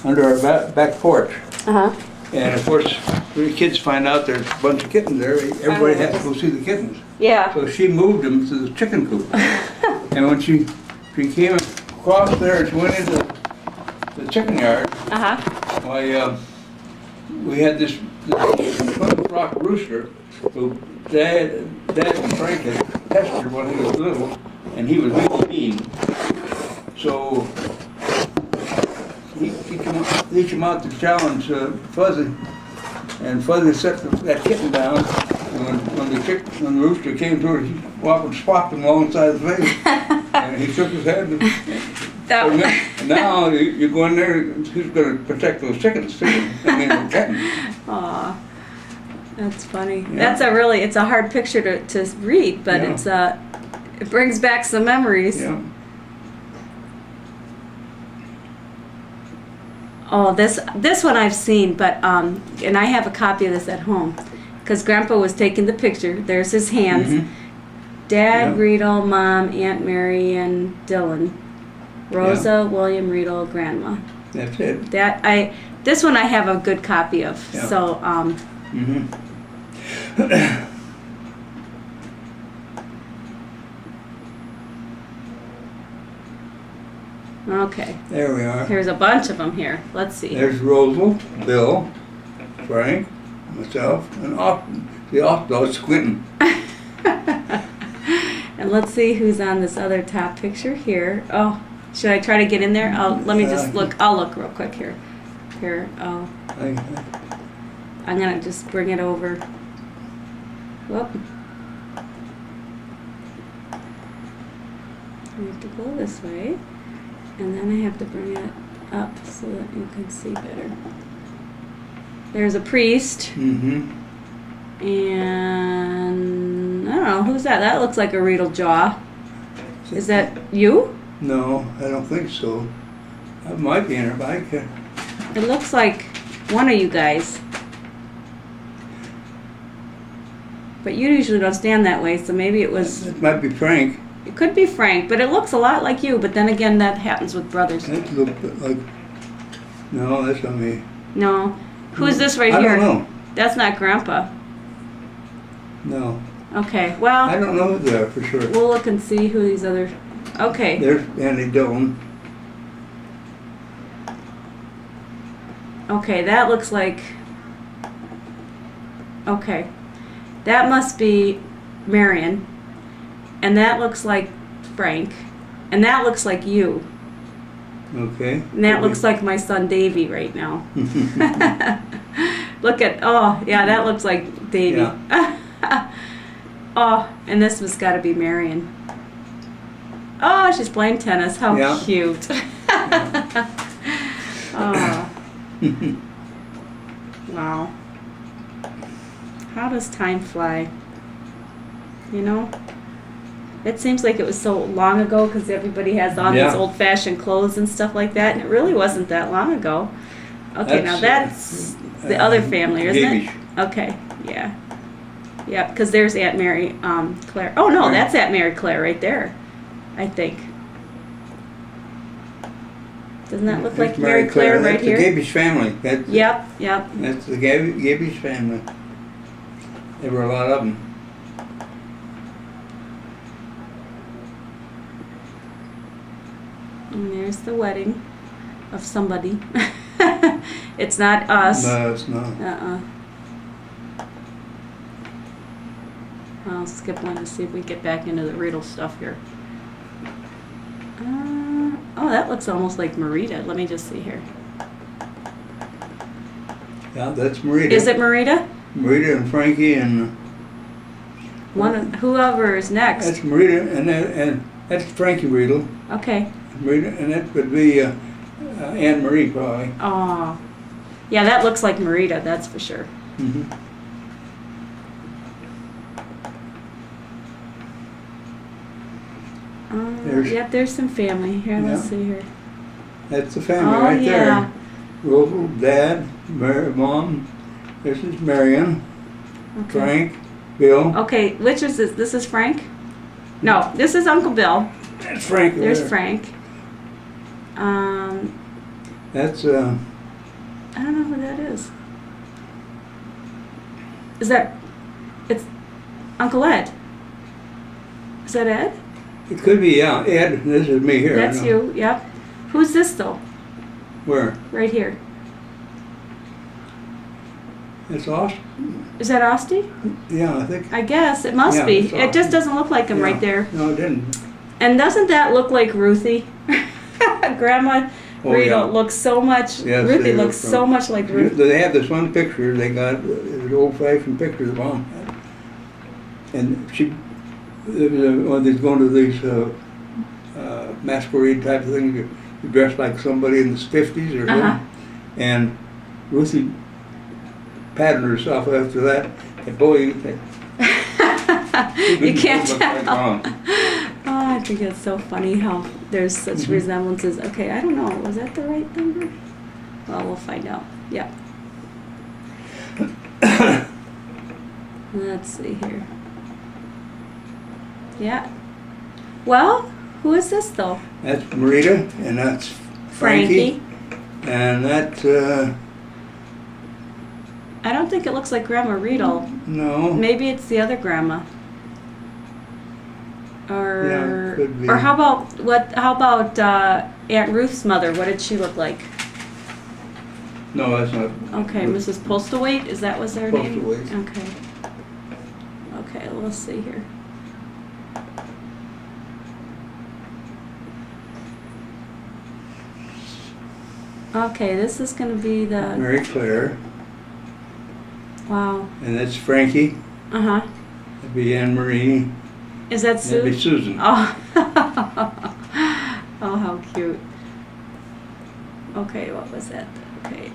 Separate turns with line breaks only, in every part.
under our back porch.
Uh-huh.
And of course, when the kids find out there's a bunch of kittens there, everybody has to go see the kittens.
Yeah.
So she moved them to the chicken coop. And when she came across there and she went into the chicken yard,
Uh-huh.
we had this Plymouth Rock rooster who Dad and Frank had pestered when he was little, and he was really mean. So he came out to challenge Fuzzy, and Fuzzy set that kitten down. And when the rooster came to her, he walked and swapped him alongside his face, and he shook his head. And now you go in there, who's going to protect those chickens too? I mean, the kitten.
Aw, that's funny. Yeah. It's a hard picture to read, but it brings back some memories.
Yeah.
Oh, this one I've seen, but and I have a copy of this at home, because Grandpa was taking the picture. There's his hands. Mm-hmm. Dad, Redle, Mom, Aunt Marian, Dylan, Rosa, William, Redle, Grandma.
That's it.
This one I have a good copy of.
Yeah.
So okay.
There we are.
There's a bunch of them here. Let's see.
There's Rosal, Bill, Frank, myself, and the off-dog squinting.
And let's see who's on this other top picture here. Oh, should I try to get in there? Let me just look. I'll look real quick here. Here. Oh. I'm gonna just bring it over. Whoop. I have to go this way, and then I have to bring it up so that you can see better. There's a priest.
Mm-hmm.
And I don't know, who's that? That looks like a Redle jaw. Is that you?
No, I don't think so. That might be in her bike.
It looks like one of you guys. But you usually don't stand that way, so maybe it was...
It might be Frank.
It could be Frank, but it looks a lot like you. But then again, that happens with brothers.
That looks like... No, that's not me.
No. Who's this right
I
here?
don't know.
That's not Grandpa.
No.
Okay, well...
I don't know who they are for sure.
We'll look and see who these other... Okay.
There's Andy Dillon.
Okay, that looks like... Okay. That must be Marian. And that looks like Frank. And that looks like you.
Okay.
And that looks like my son Davey right now. Look at... Oh, yeah, that looks like Davey. Yeah. Oh, and this has got to be Marian. Oh, she's playing tennis. How cute. Oh. Wow. How does time fly? You know? It seems like it was so long ago because everybody has on these old-fashioned clothes and stuff like that, and it really wasn't that long ago. Okay, now that's the other family, isn't
Gabish.
it? Okay, yeah. Yeah, because there's Aunt Mary Claire. Oh, no, that's Aunt Mary Claire right there, I think. Doesn't that look like Mary Claire right here?
That's the Gabish family.
Yep.
That's the Gabish family. There were a lot of them.
And there's the wedding of somebody. It's not us.
No, it's not.
I'll skip one to see if we get back into the Redle stuff here. Oh, that looks almost like Marita. Let me just see here.
Yeah, that's Marita.
Is it Marita?
Marita and Frankie and...
whoever is next.
That's Marita, and that's Frankie Redle.
Okay.
Marita, and that would be Anne Marie probably.
Oh, yeah, that looks like Marita. That's for sure.
Mm-hmm.
Yep, there's some family here. Let's see here.
That's the family right there.
Yeah.
Rosal, Dad, Mom. This is Marian.
Okay.
Frank, Bill.
Okay, which is this? This is Frank? No, this is Uncle Bill.
That's Frank.
There's Frank.
That's,
I don't know who that is. Is that, it's Uncle Ed. Is that Ed?
it could be, yeah, Ed, this is me here. I
That's
know.
you, yep. Who's this though?
Where?
Right here.
It's Austin?
Is that Osty?
Yeah, I think.
I guess, it must
Yeah,
be.
it's
It just
Austin.
doesn't look like him right
Yeah.
there.
No, it didn't.
And doesn't that look like Ruthie? Grandma
Oh,
Redle
yeah.
looks so much,
Yes,
Ruthie
they
looks
look
so
from-
much like Ruth.
They have this one picture they got, an old-fashioned picture the mom had. And she, when they're going to these masquerade type of things, you dress like somebody in the 50s or
Uh-huh.
something. And Ruthie patterned herself after that. And boy,
You can't
look like
tell.
Mom.
Oh, I think it's so funny how there's such
Mm-hmm.
resemblances. Okay, I don't know. Was that the right number? Well, we'll find out. Yeah. Let's see here. Yeah. Well, who is this though?
That's Marita, and that's Frankie. And that,
I don't think it looks like Grandma Redle.
no.
Maybe it's the other grandma. Or
Yeah, could be.
or how about Aunt Ruth's mother? What did she look like?
No, that's not.
Okay, Mrs. Postlethwaite, is that was their name?
Postlethwaite.
Okay. Okay, let's see here. Okay, this is going to be the
Mary Claire,
wow.
and that's Frankie.
Uh-huh.
That'd be Anne Marie.
Is that
That'd be
Sue?
Susan.
Oh. Oh, how cute. Okay, what was that? Okay.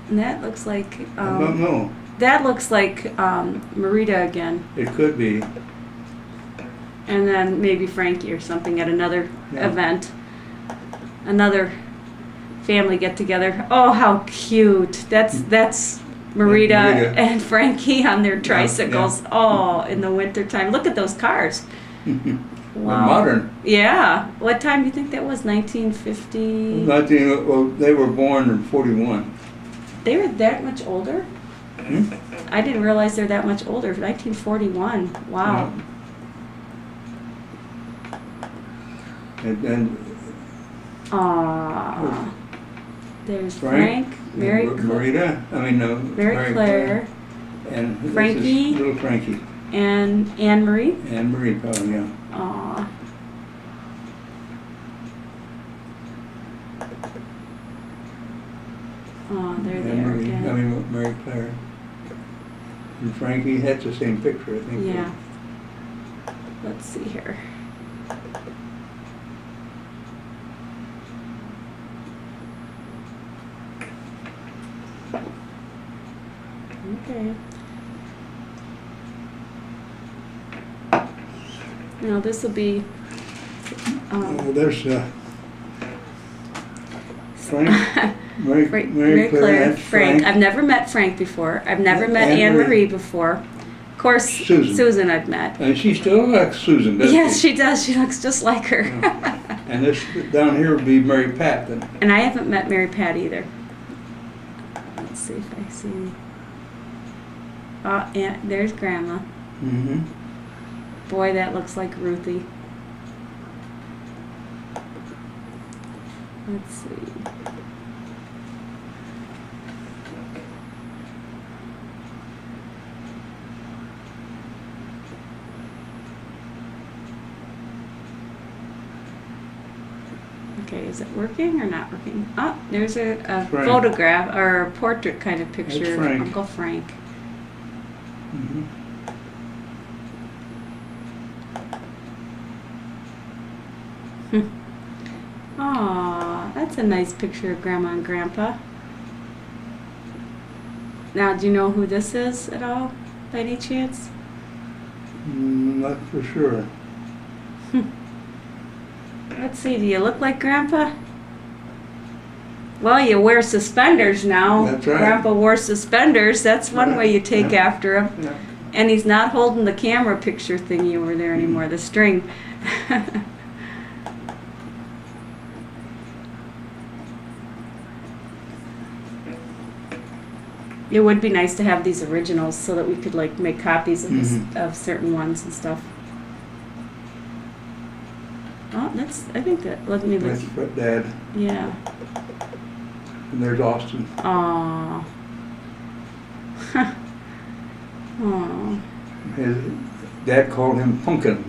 And that looks like
I don't know.
that looks like Marita again,
It could be.
and then maybe Frankie or something at another
Yeah.
event, another family get together. Oh, how cute! That's Marita
Marita.
and Frankie on their tricycles. Oh, in the wintertime. Look at those cars. Wow.
Modern.
Yeah. What time do you think that was? 1950.
Well, they were born in 41.
They were that much older?
Hmm?
I didn't realize they're that much older. 1941. Wow.
Yeah. And then
Aww. There's Frank, Mary,
Marita.
Mary Claire,
and this is
Frankie.
little Frankie.
and Anne Marie.
Anne Marie, oh yeah.
Aww. Oh, there they
Anne
are
Marie,
again.
Mary Claire. And Frankie, that's the same picture, I think.
Yeah. Let's see here. Okay. Now this will be.
There's Frank, Mary
Mary Claire,
that's
Frank. I've never met Frank before. I've never met
Anne
Anne
Marie.
Marie before. Of course,
Susan.
I've met.
And she still likes Susan, doesn't
Yes,
she?
she does. She looks just like her.
And this down here would be Mary Pat then.
And I haven't met Mary Pat either. Let's see if I see. Oh, and there's Grandma.
Mm-hmm.
Boy, that looks like Ruthie. Let's see. Okay, is it working or not working? Oh, there's a
Frank.
photograph or a portrait kind of picture
That's
of
Frank.
Uncle Frank.
Mm-hmm.
Aw, that's a nice picture of Grandma and Grandpa. Now, do you know who this is at all, by any chance?
Not for sure.
Let's see, do you look like Grandpa? Well, you wear suspenders now.
That's right.
Grandpa wore suspenders. That's one way you take
Yeah.
after him.
Yeah.
And he's not holding the camera picture thingy over there anymore, the string. It would be nice to have these originals so that we could like make copies of, of certain ones and stuff. Oh, that's, I think that, let me look.
That's Dad.
Yeah.
And there's Austin.
Aww. Aww.
His dad called him Pumpkin.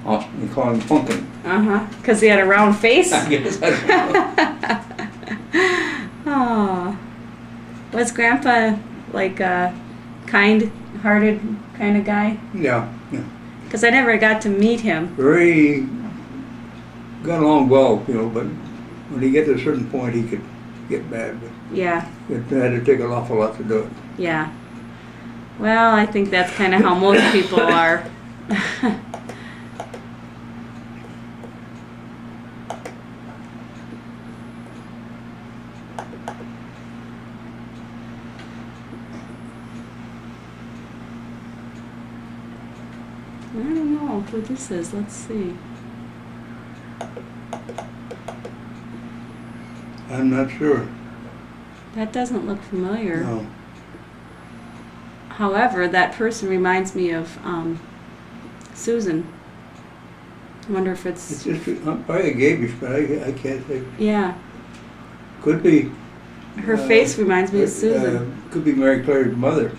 Austin, he called him Pumpkin.
Uh-huh. Because he had a round face?
I guess that's
Aww. Was Grandpa like a kind-hearted kind of guy?
Yeah, yeah.
Because I never got to meet him.
Very, got along well, but when he get to a certain point, he could get mad. But
Yeah.
it had to take an awful lot to do it.
Yeah. Well, I think that's kind of how most people are. I don't know who this is. Let's see.
I'm not sure.
That doesn't look familiar.
No.
However, that person reminds me of Susan. I wonder if
It's just probably a Gabish, but I can't think.
Yeah.
Could be.
Her face reminds me of Susan.
Could be Mary Claire's mother.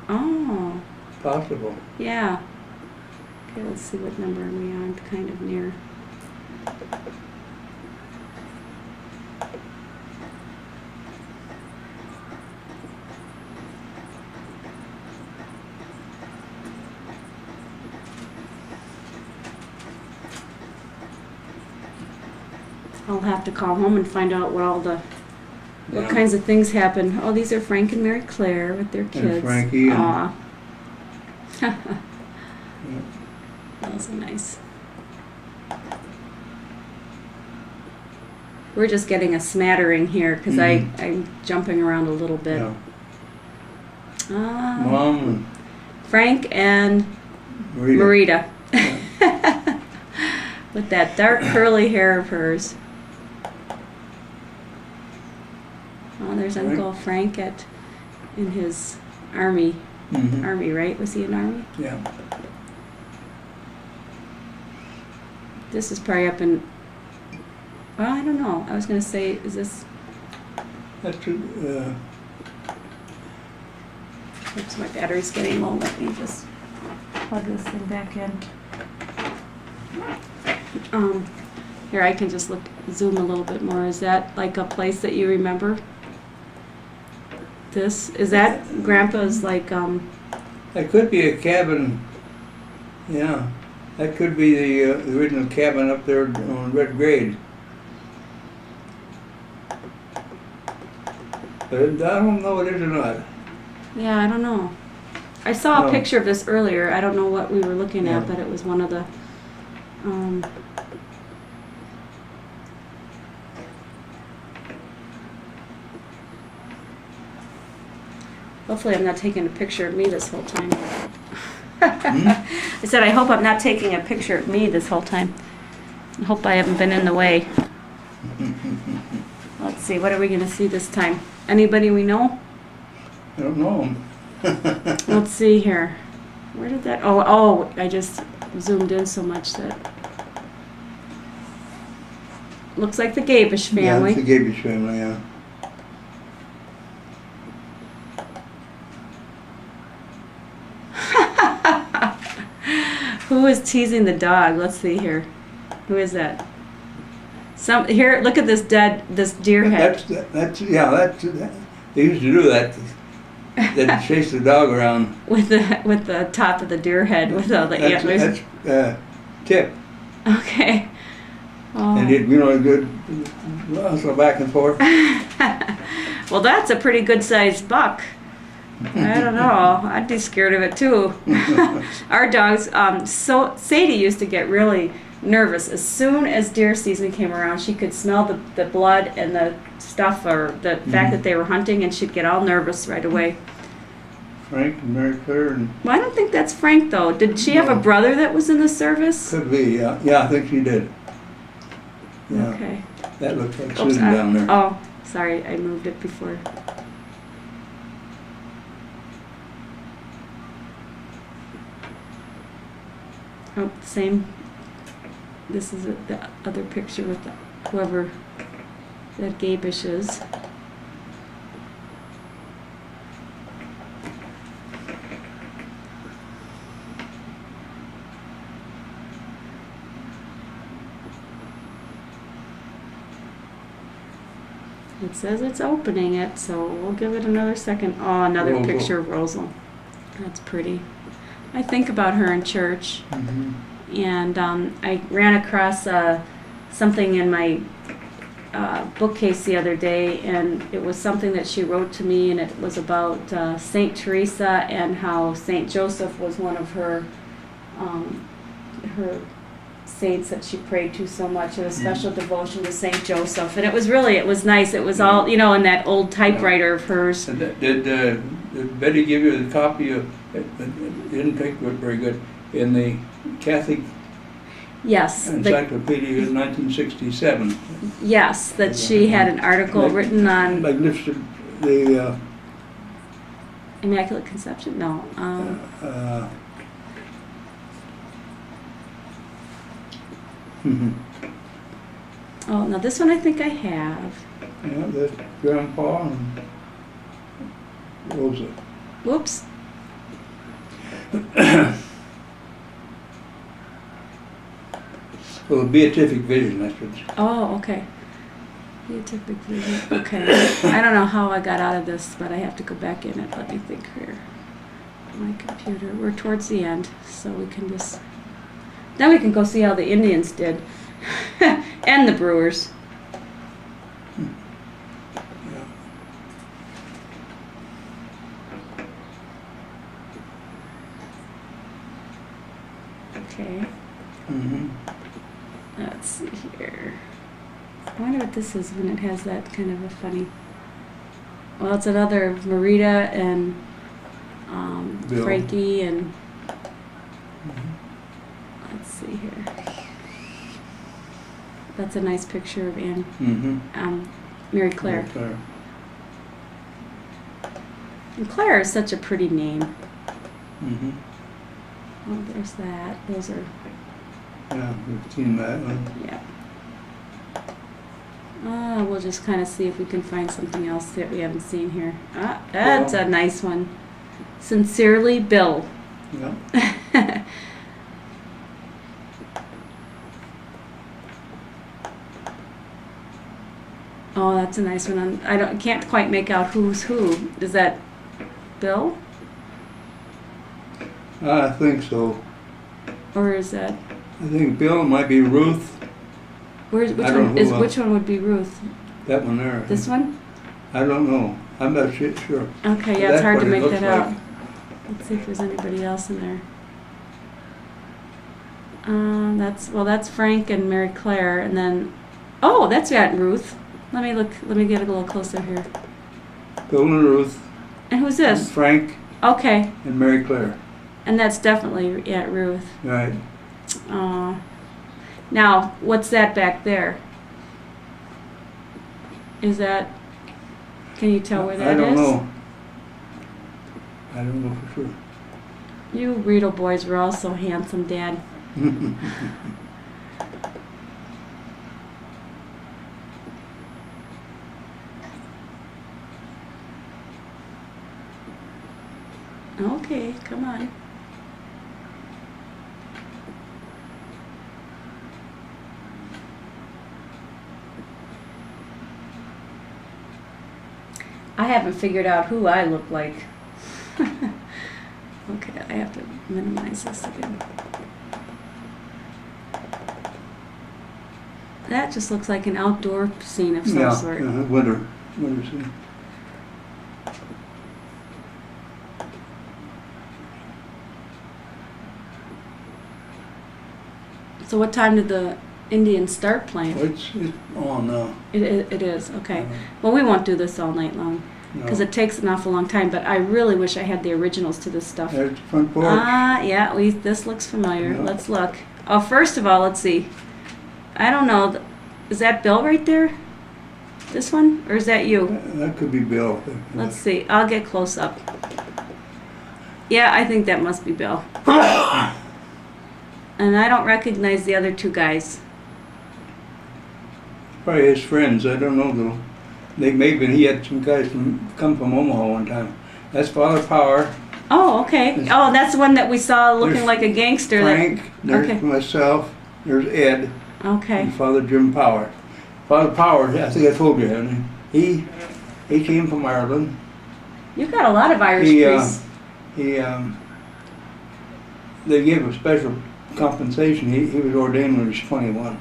Oh.
Possible.
Yeah. Okay, let's see what number are we on, kind of near. I'll have to call home and find out what all the, what
Yeah.
kinds of things happen. Oh, these are Frank and Mary Claire with their kids.
And Frankie. And,
Aw.
yeah.
Those are nice. We're just getting a smattering here because I'm jumping around a little bit.
Yeah. Mom and
Frank and
Marita.
Marita. With that dark curly hair of hers. Oh, there's Uncle Frank in his army. Army, right? Was he in army?
Yeah.
This is probably up in, well, I don't know. I was going to say, is this,
That's
oops, my battery's getting low. Let me just plug this thing back in. Here, I can just zoom a little bit more. Is that like a place that you remember? Is that Grandpa's like,
That could be a cabin. Yeah. That could be the original cabin up there on Red Grade. But I don't know it is or not.
yeah, I don't know. I saw a picture of this earlier. I don't know what we were looking at, but it was one of the, hopefully I'm not taking a picture of me this whole time. I said, I hope I'm not taking a picture of me this whole time. I hope I haven't been in the way. Let's see, what are we going to see this time? Anybody we know?
I don't know.
Let's see here. Where did that, oh, I just zoomed in so much that. Looks like the Gabish family.
Yeah, it's the Gabish family, yeah.
Who is teasing the dog? Let's see here. Who is that? Here, look at this deer head.
That's they used to do that. They'd chase the dog around.
With the top of the deer head with all the antlers.
That's Tip.
Okay. Oh.
And he'd rustle back and forth.
Well, that's a pretty good sized buck. I don't know. I'd be scared of it too. Our dogs, Sadie used to get really nervous. As soon as deer season came around, she could smell the blood and the stuff or the fact that they were hunting, and she'd get all nervous right away.
Frank and Mary Claire and
Well, I don't think that's Frank, though. Did she have a
No.
brother that was in the service?
could be, yeah. Yeah, I think she did. Yeah,
Okay.
that looks like
Oops,
Susan down there.
Oh, sorry, I moved it before. Oh, same. This is the other picture with whoever that Gabish is. It says it's opening it, so we'll give it another second. Oh, another
Rosal.
picture of Rosal. That's pretty. I think about her in church,
Mhm.
and I ran across something in my bookcase the other day, and it was something that she wrote to me, and it was about Saint Teresa and how Saint Joseph was one of her saints that she prayed to so much, and a special devotion to Saint Joseph. And it was nice. It was all, in that old typewriter of hers.
And did Betty give you the copy of, it didn't take very good, in the Catholic
Yes.
Encyclopedia in 1967?
Yes, that she had an article written on
Like listed the,
Immaculate Conception. No. Oh, now this one I think I have.
yeah, that's Grandpa and Rosa.
Whoops.
Well, Beatific Vision, that's what.
Oh, okay. Beatific Vision. Okay. I don't know how I got out of this, but I have to go back in it. Let me think here. My computer. We're towards the end, so we can just. Then we can go see how the Indians did, and the Brewers.
Yeah.
Okay.
Mm-hmm.
Let's see here. I wonder what this is when it has that kind of a funny. Well, it's another Marita and
Bill.
Frankie and. Let's see here. That's a nice picture of Anne. Mary Claire.
Mary Claire.
And Claire is such a pretty name.
Mm-hmm.
Oh, there's that. Those are,
Yeah, we've seen that one.
yeah. We'll just kind of see if we can find something else that we haven't seen here. Ah, that's a nice one. Sincerely, Bill.
Yeah.
Oh, that's a nice one. Can't quite make out who's who. Is that Bill?
I think so.
Or is that
I think Bill might be Ruth.
which
I don't
one
know
is
who
which one would be Ruth?
That one there.
This one?
I don't know. I'm not sure.
Okay,
But
yeah, it's
that's
hard
what
to
it
make
looks
that out.
like.
Let's see if there's anybody else in there. That's Frank and Mary Claire, and then that's got Ruth. Let me get a little closer here.
Bill and Ruth.
And who's this?
Frank
Okay,
and Mary Claire.
and that's definitely Ruth.
Right.
Now, what's that back there? Is that? Can you tell where that is?
I don't know. I don't know for sure.
You Redle boys were all so handsome, Dad. Okay, come on. I haven't figured out who I look like. Okay, I have to minimize this again. That just looks like an outdoor scene of some sort.
Winter scene.
So what time did the Indians start playing?
It's on now.
It is, okay. Well, we won't do this all night long. because it takes an awful long time. But I really wish I had the originals to this stuff.
There's the front porch.
Yeah, this looks familiar.
Yeah.
Let's look. Oh, first of all, let's see. I don't know. Is that Bill right there? This one? Or is that you?
That could be Bill.
Let's see. I'll get close up. Yeah, I think that must be Bill. And I don't recognize the other two guys.
Probably his friends. I don't know though. He had some guys come from Omaha one time. That's Father Power.
Oh, okay. Oh, that's the one that we saw looking
There's
like a gangster.
Frank. There's
Okay.
myself. There's Ed.
Okay.
And Father Jim Power. Father Power, I think I told you, haven't I? He came from Ireland.
You've got a lot of Irish priests.
They gave him special compensation. He was ordained when he was 21.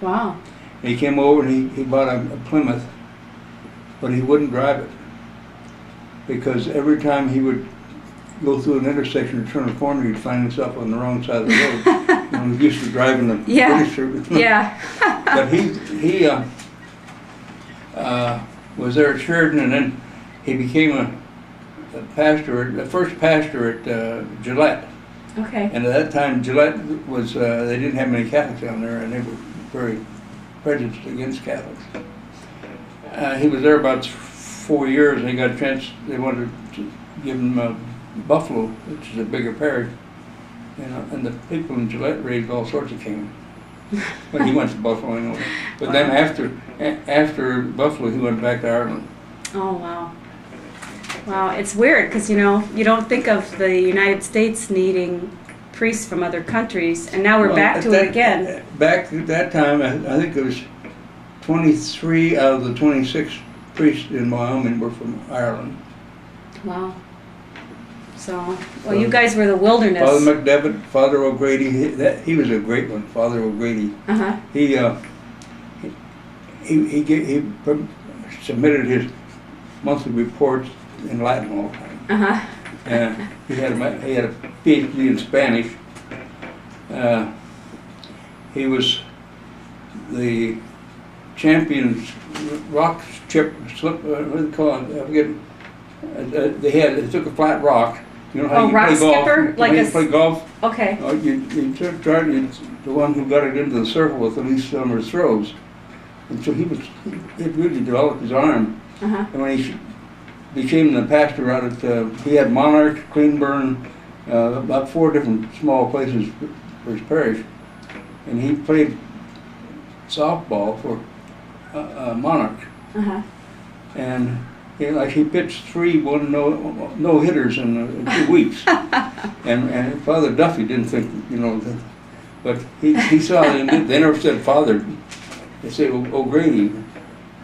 Wow.
And he came over and he bought a Plymouth, but he wouldn't drive it because every time he would go through an intersection or turn a corner, he'd find himself on the wrong side of the road. You know, he used to driving the British.
Yeah.
But he was there at Sheridan, and then he became a pastor, the first pastor at Gillette.
Okay.
And at that time, Gillette was, they didn't have many Catholics down there, and they were very prejudiced against Catholics. He was there about 4 years, and he got a chance, they wanted to give him Buffalo, which is a bigger parish. You know, and the people in Gillette raised all sorts of cane. But he went to Buffalo anyway. But then after Buffalo, he went back to Ireland.
Oh, wow. Wow, it's weird because, you know, you don't think of the United States needing priests from other countries, and now we're back to it again.
Back at that time, I think it was 23 out of the 26 priests in Wyoming were from Ireland.
Wow. So, well, you guys were the wilderness.
Father McDevitt, Father O'Grady, he was a great one, Father O'Grady.
Uh-huh.
He submitted his monthly reports in Latin all the time.
Uh-huh.
And he had a PhD in Spanish. He was the champion rock slip, what do they call it? I forget. They took a flat rock. You know how you
rock
play golf?
skipper? Like
you play golf?
Okay.
You tried the one who got it into the circle with the least number of throws. And so he had really developed his arm.
Uh-huh.
And when he became the pastor out at, he had Monarch, Cleanburn, about 4 different small places for his parish. And he played softball for Monarch.
Uh-huh.
And he pitched 3 no hitters in 2 weeks. and Father Duffy didn't think, you know, but he saw it, and they never said Father, they said O'Grady.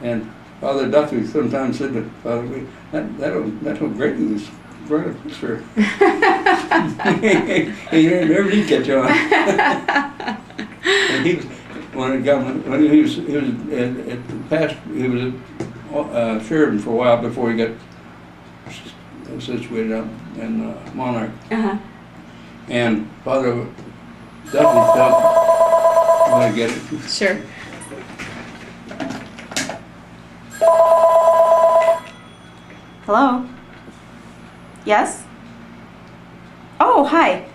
And Father Duffy sometimes said to Father O'Grady, that O'Grady was right up his shirt. He never did catch on. And he was, when he was at the past, he was at Sheridan for a while before he got situated up in Monarch.
Uh-huh.
And Father Duffy thought, I want to get it.
Sure. Hello? Yes? Oh, hi.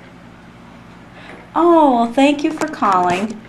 Oh, well, thank you for calling.